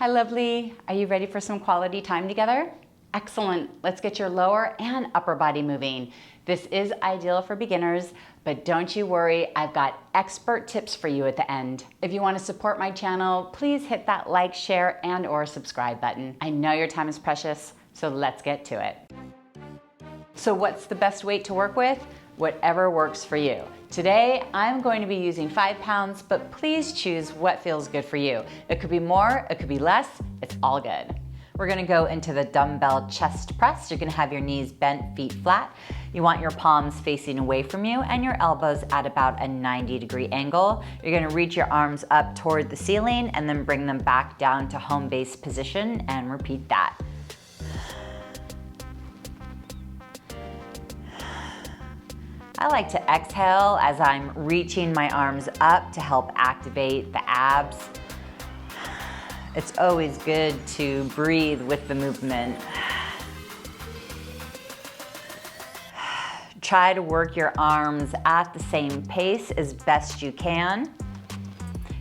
Hi, lovely. Are you ready for some quality time together? Excellent. Let's get your lower and upper body moving. This is ideal for beginners, but don't you worry, I've got expert tips for you at the end. If you want to support my channel, please hit that like, share, and/or subscribe button. I know your time is precious, so let's get to it. So what's the best weight to work with? Whatever works for you. Today, I'm going to be using 5 pounds, but please choose what feels good for you. It could be more, it could be less, it's all good. We're gonna go into the dumbbell chest press. You're gonna have your knees bent, feet flat. You want your palms facing away from you and your elbows at about a 90-degree angle. You're gonna reach your arms up toward the ceiling and then bring them back down to home base position and repeat that. I like to exhale as I'm reaching my arms up to help activate the abs. It's always good to breathe with the movement. Try to work your arms at the same pace as best you can.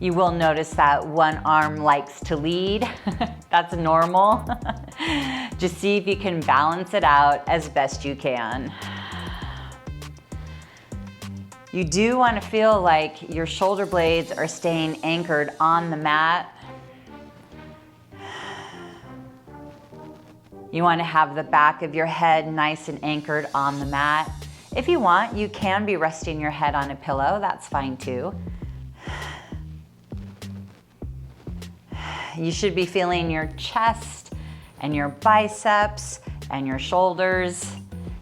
You will notice that one arm likes to lead. That's normal. Just see if you can balance it out as best you can. You do want to feel like your shoulder blades are staying anchored on the mat. You want to have the back of your head nice and anchored on the mat. If you want, you can be resting your head on a pillow. That's fine too. You should be feeling your chest and your biceps and your shoulders.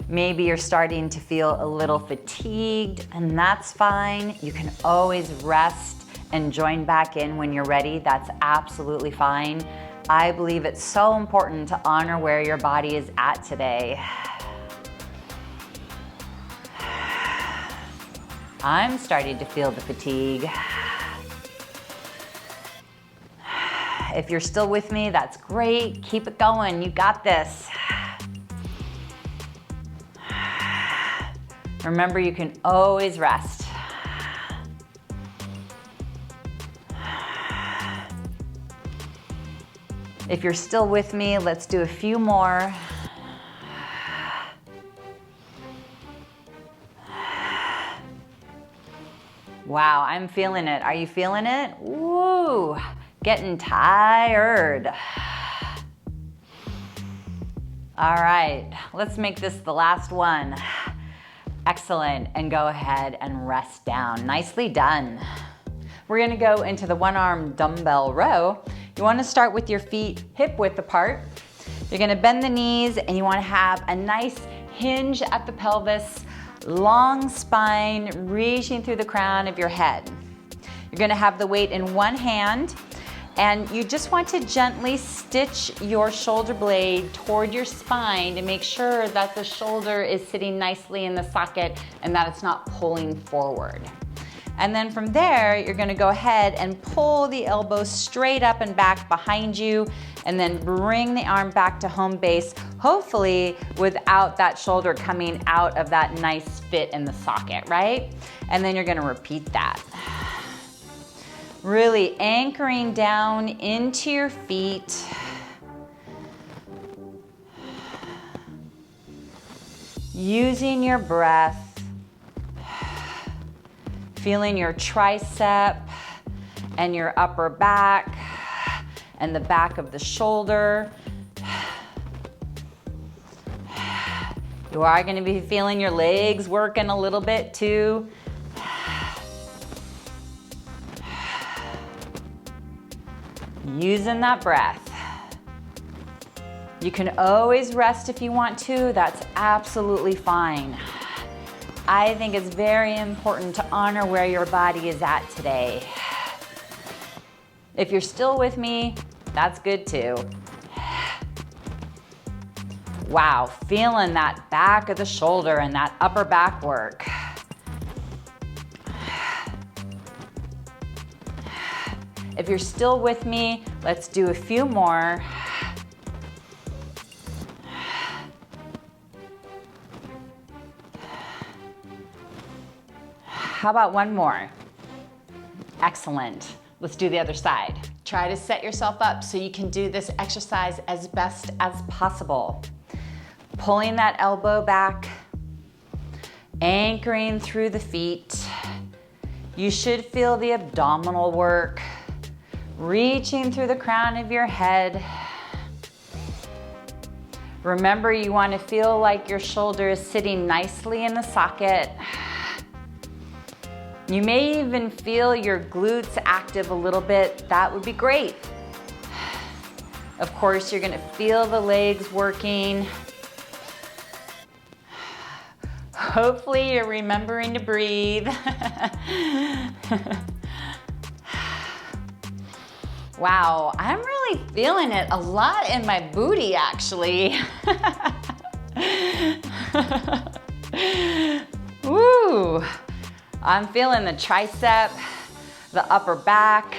Maybe you're starting to feel a little fatigued, and that's fine. You can always rest and join back in when you're ready. That's absolutely fine. I believe it's so important to honor where your body is at today. I'm starting to feel the fatigue. If you're still with me, that's great. Keep it going. You got this. Remember, you can always rest. If you're still with me, let's do a few more. Wow, I'm feeling it. Are you feeling it? Woo, getting tired. All right, let's make this the last one. Excellent, and go ahead and rest down. Nicely done. We're gonna go into the one-arm dumbbell row. You wanna start with your feet hip width apart. You're gonna bend the knees and you wanna have a nice hinge at the pelvis, long spine reaching through the crown of your head. You're gonna have the weight in one hand, and you just want to gently stitch your shoulder blade toward your spine to make sure that the shoulder is sitting nicely in the socket and that it's not pulling forward. And then from there, you're gonna go ahead and pull the elbow straight up and back behind you, and then bring the arm back to home base, hopefully without that shoulder coming out of that nice fit in the socket, right? And then you're gonna repeat that. Really anchoring down into your feet. Using your breath. Feeling your tricep and your upper back and the back of the shoulder. You are going to be feeling your legs working a little bit too. Using that breath. You can always rest if you want to. That's absolutely fine. I think it's very important to honor where your body is at today. If you're still with me, that's good too. Wow, feeling that back of the shoulder and that upper back work. If you're still with me, let's do a few more. How about one more? Excellent. Let's do the other side. Try to set yourself up so you can do this exercise as best as possible. Pulling that elbow back, anchoring through the feet. You should feel the abdominal work, reaching through the crown of your head. Remember, you want to feel like your shoulder is sitting nicely in the socket. You may even feel your glutes active a little bit. That would be great. Of course, you're going to feel the legs working. Hopefully, you're remembering to breathe. Wow, I'm really feeling it a lot in my booty, actually. Woo! I'm feeling the tricep, the upper back,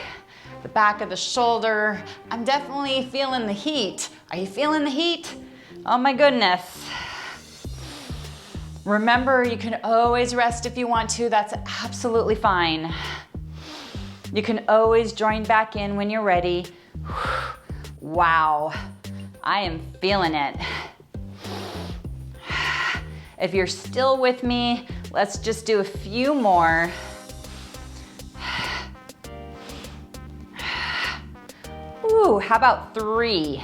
the back of the shoulder. I'm definitely feeling the heat. Are you feeling the heat? Oh my goodness. Remember, you can always rest if you want to. That's absolutely fine. You can always join back in when you're ready. Wow, I am feeling it. If you're still with me, let's just do a few more. Ooh, how about 3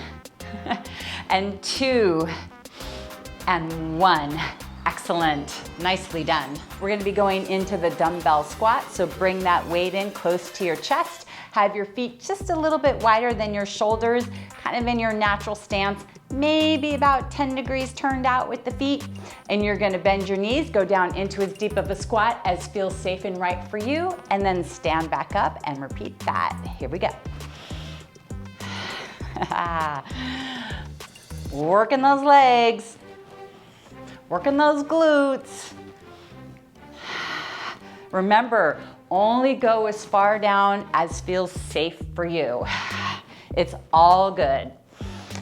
and 2 and 1. Excellent, nicely done. We're gonna be going into the dumbbell squat, so bring that weight in close to your chest. Have your feet just a little bit wider than your shoulders, kind of in your natural stance, maybe about 10 degrees turned out with the feet. And you're gonna bend your knees, go down into as deep of a squat as feels safe and right for you, and then stand back up and repeat that. Here we go. Working those legs. Working those glutes. Remember, only go as far down as feels safe for you. It's all good.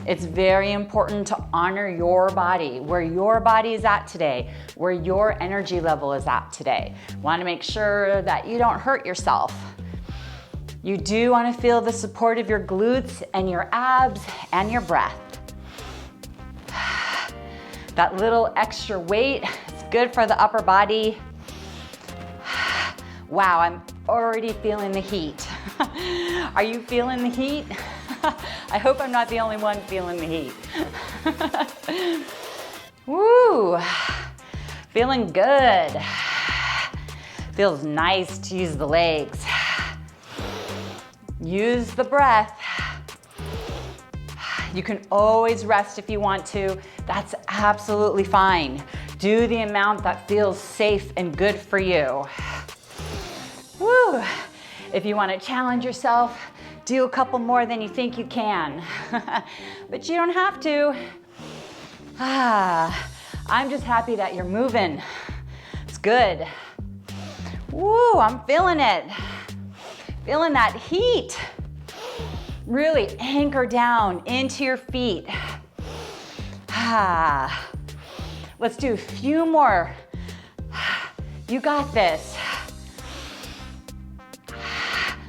It's very important to honor your body, where your body is at today, where your energy level is at today. Want to make sure that you don't hurt yourself. You do want to feel the support of your glutes and your abs and your breath. That little extra weight is good for the upper body. Wow, I'm already feeling the heat. Are you feeling the heat? I hope I'm not the only one feeling the heat. Woo, feeling good. Feels nice to use the legs. Use the breath. You can always rest if you want to. That's absolutely fine. Do the amount that feels safe and good for you. Woo! If you want to challenge yourself, do a couple more than you think you can. But you don't have to. I'm just happy that you're moving. It's good. Woo, I'm feeling it. Feeling that heat. Really anchor down into your feet. Let's do a few more. You got this.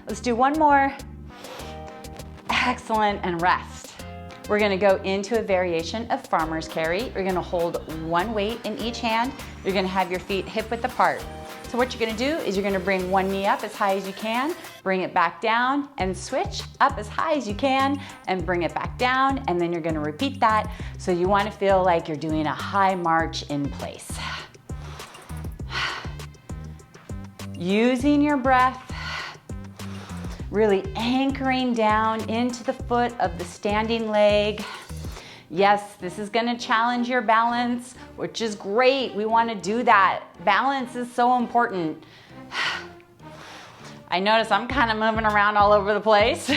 Let's do one more. Excellent, and rest. We're gonna go into a variation of farmer's carry. You're gonna hold one weight in each hand. You're gonna have your feet hip width apart. So what you're gonna do is you're gonna bring one knee up as high as you can, bring it back down, and switch up as high as you can, and bring it back down, and then you're gonna repeat that. So you wanna feel like you're doing a high march in place. Using your breath, really anchoring down into the foot of the standing leg. Yes, this is gonna challenge your balance, which is great. We wanna do that. Balance is so important. I notice I'm kind of moving around all over the place.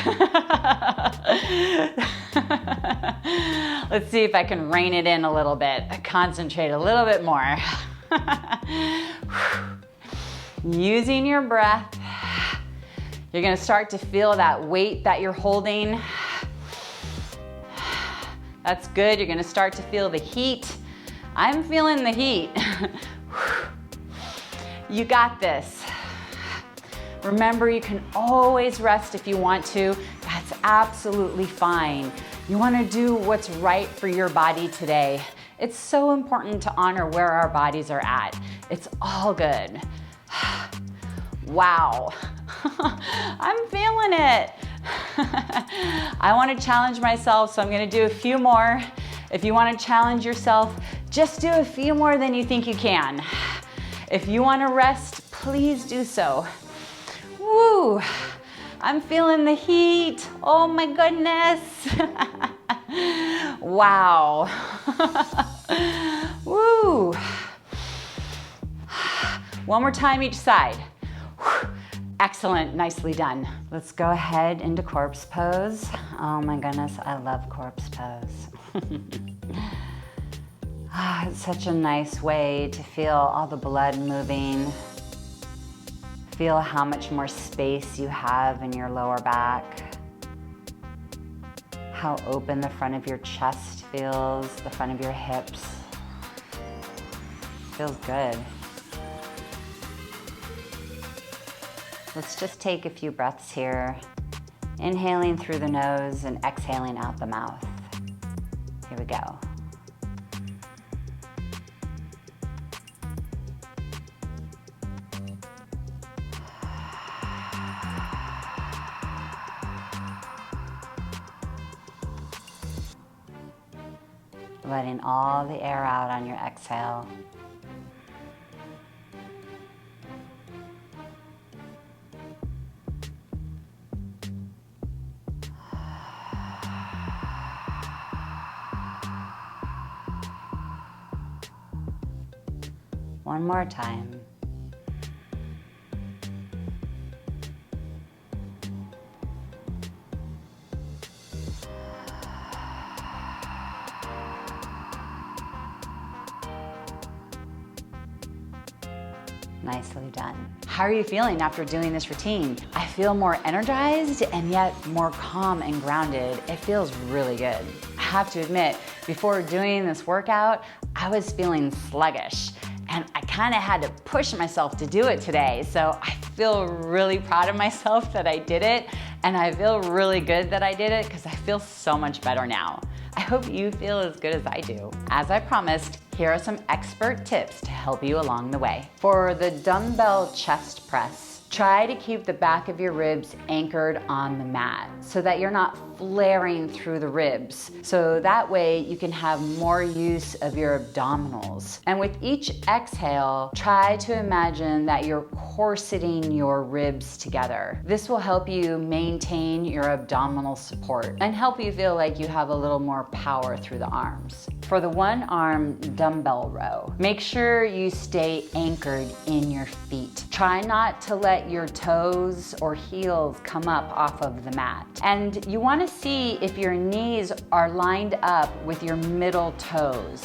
Let's see if I can rein it in a little bit. Concentrate a little bit more. Using your breath, you're gonna start to feel that weight that you're holding. That's good. You're gonna start to feel the heat. I'm feeling the heat. You got this. Remember, you can always rest if you want to. absolutely fine. You wanna do what's right for your body today. It's so important to honor where our bodies are at. It's all good. Wow, I'm feeling it. I wanna challenge myself, so I'm gonna do a few more. If you wanna challenge yourself, just do a few more than you think you can. If you wanna rest, please do so. Woo, I'm feeling the heat. Oh my goodness. Wow. Woo. One more time each side. Excellent, nicely done. Let's go ahead into corpse pose. Oh my goodness, I love corpse pose. It's such a nice way to feel all the blood moving. Feel how much more space you have in your lower back. How open the front of your chest feels, the front of your hips. Feels good. Let's just take a few breaths here. Inhaling through the nose and exhaling out the mouth. Here we go. Letting all the air out on your exhale. One more time. Nicely done. How are you feeling after doing this routine? I feel more energized and yet more calm and grounded. It feels really good. I have to admit, before doing this workout, I was feeling sluggish. And I kind of had to push myself to do it today. So I feel really proud of myself that I did it. And I feel really good that I did it because I feel so much better now. I hope you feel as good as I do. As I promised, here are some expert tips to help you along the way. For the dumbbell chest press, try to keep the back of your ribs anchored on the mat so that you're not flaring through the ribs. So that way you can have more use of your abdominals. And with each exhale, try to imagine that you're corseting your ribs together. This will help you maintain your abdominal support and help you feel like you have a little more power through the arms. For the one arm dumbbell row, make sure you stay anchored in your feet. Try not to let your toes or heels come up off of the mat. And you want to see if your knees are lined up with your middle toes.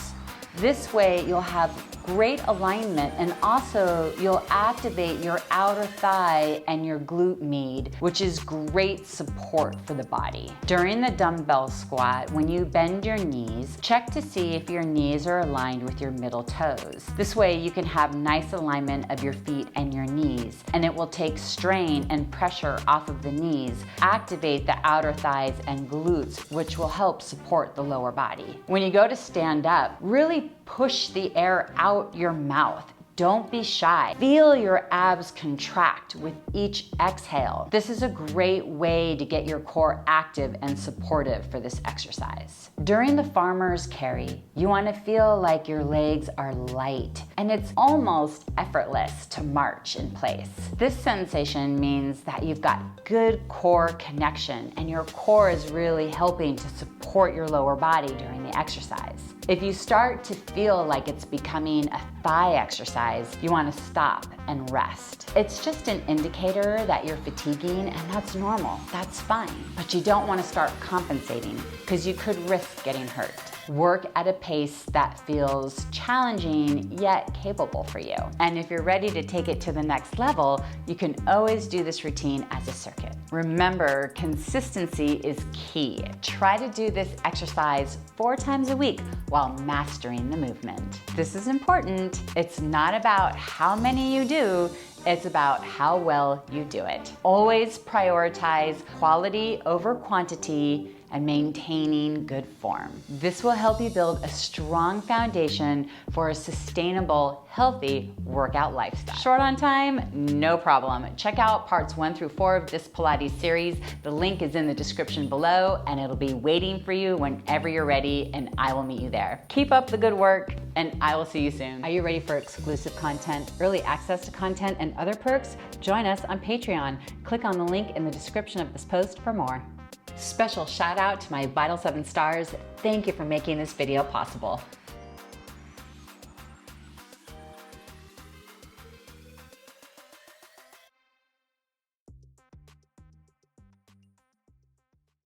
This way you'll have great alignment, and also you'll activate your outer thigh and your glute med, which is great support for the body. During the dumbbell squat, when you bend your knees, check to see if your knees are aligned with your middle toes. This way you can have nice alignment of your feet and your knees, and it will take strain and pressure off of the knees, activate the outer thighs and glutes, which will help support the lower body. When you go to stand up, really push the air out your mouth. Don't be shy. Feel your abs contract with each exhale. This is a great way to get your core active and supportive for this exercise. During the farmer's carry, you want to feel like your legs are light and it's almost effortless to march in place. This sensation means that you've got good core connection and your core is really helping to support your lower body during the exercise. If you start to feel like it's becoming a thigh exercise, you want to stop and rest. It's just an indicator that you're fatiguing, and that's normal. That's fine. But you don't want to start compensating because you could risk getting hurt. Work at a pace that feels challenging yet capable for you. And if you're ready to take it to the next level, you can always do this routine as a circuit. Remember, consistency is key. Try to do this exercise 4 times a week while mastering the movement. This is important. It's not about how many you do, It's about how well you do it. Always prioritize quality over quantity and maintaining good form. This will help you build a strong foundation for a sustainable, healthy workout lifestyle. Short on time? No problem. Check out parts 1 through 4 of this Pilates series. The link is in the description below, and it'll be waiting for you whenever you're ready, and I will meet you there. Keep up the good work, and I will see you soon. Are you ready for exclusive content, early access to content, and other perks? Join us on Patreon. Click on the link in the description of this post for more. Special shout out to my Vital 7 stars. Thank you for making this video possible.